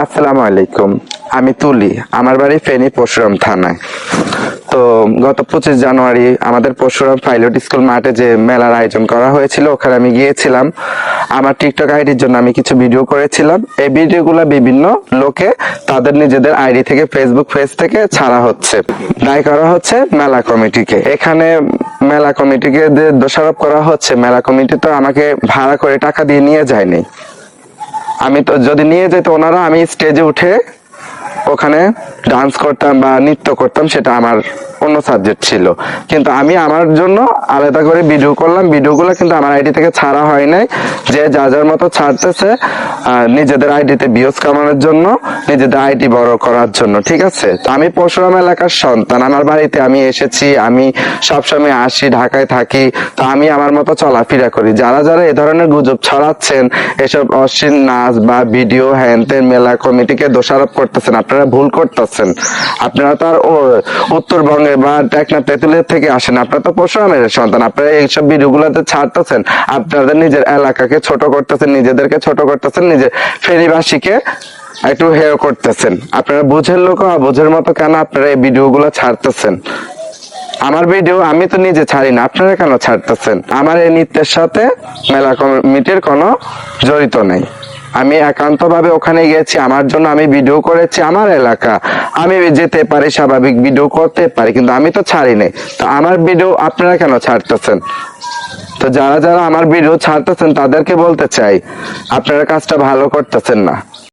আসসালামু আলাইকুম। আমি তুলি, আমার বাড়ি ফেনী পরশুরাম থানায়। তো গত 25 জানুয়ারি আমাদের পরশুরাম পাইলট স্কুল মাঠে যে মেলার আয়োজন করা হয়েছিল, ওখানে আমি গিয়েছিলাম। আমার টিকটক আইডির জন্য আমি কিছু ভিডিও করেছিলাম। এই ভিডিওগুলো বিভিন্ন লোকে তাদের নিজেদের আইডি থেকে, ফেসবুক পেজ থেকে ছাড়া হচ্ছে, দায় করা হচ্ছে মেলা কমিটিকে। এখানে মেলা কমিটিকে দোষারোপ করা হচ্ছে, মেলা কমিটি তো আমাকে ভাড়া করে টাকা দিয়ে নিয়ে যায়নি। আমি তো যদি নিয়ে যেত ওনারা, আমি স্টেজে উঠে ওখানে ডান্স করতাম বা নৃত্য করতাম, সেটা আমার অন্য সাবজেক্ট ছিল। কিন্তু আমি আমার জন্য আলাদা করে ভিডিও করলাম। ভিডিওগুলো কিন্তু আমার আইডি থেকে ছাড়া হয় নাই, যে যা যার মতো ছাড়তেছে নিজেদের আইডিতে ভিউজ কামানোর জন্য, নিজেদের আইডি বড় করার জন্য। ঠিক আছে, তো আমি পরশুরাম এলাকার সন্তান, আমার বাড়িতে আমি এসেছি, আমি সবসময় আসি, ঢাকায় থাকি, তো আমি আমার মতো চলাফেরা করি। যারা যারা এ ধরনের গুজব ছড়াচ্ছেন, এসব অশ্লীল নাচ বা ভিডিও হ্যান ত্যান মেলা কমিটিকে দোষারোপ করতেছেন, আপনারা ভুল করতেছেন। আপনারা তো আর উত্তরবঙ্গে বা টেকনাফ তেঁতুলিয়া থেকে আসেন, আপনারা তো পরশুরামের সন্তান। আপনারা এইসব ভিডিওগুলোতে ছাড়তেছেন, আপনাদের নিজের এলাকাকে ছোট করতেছেন, নিজেদেরকে ছোট করতেছেন, নিজের ফেনীবাসীকে একটু হেয় করতেছেন। আপনারা বুঝের লোক বুঝের মতো কেন আপনারা এই ভিডিওগুলো ছাড়তেছেন? আমার ভিডিও আমি তো নিজে ছাড়ি না, আপনারা কেন ছাড়তেছেন? আমার এই নৃত্যের সাথে মেলা কমিটির কোনো জড়িত নেই। আমি একান্ত ভাবে ওখানে গেছি, আমার জন্য আমি ভিডিও করেছি, আমার এলাকা, আমি যেতে পারি, স্বাভাবিক ভিডিও করতে পারি, কিন্তু আমি তো ছাড়ি নাই। তো আমার ভিডিও আপনারা কেন ছাড়তেছেন? তো যারা যারা আমার ভিডিও ছাড়তেছেন তাদেরকে বলতে চাই, আপনারা কাজটা ভালো করতেছেন না।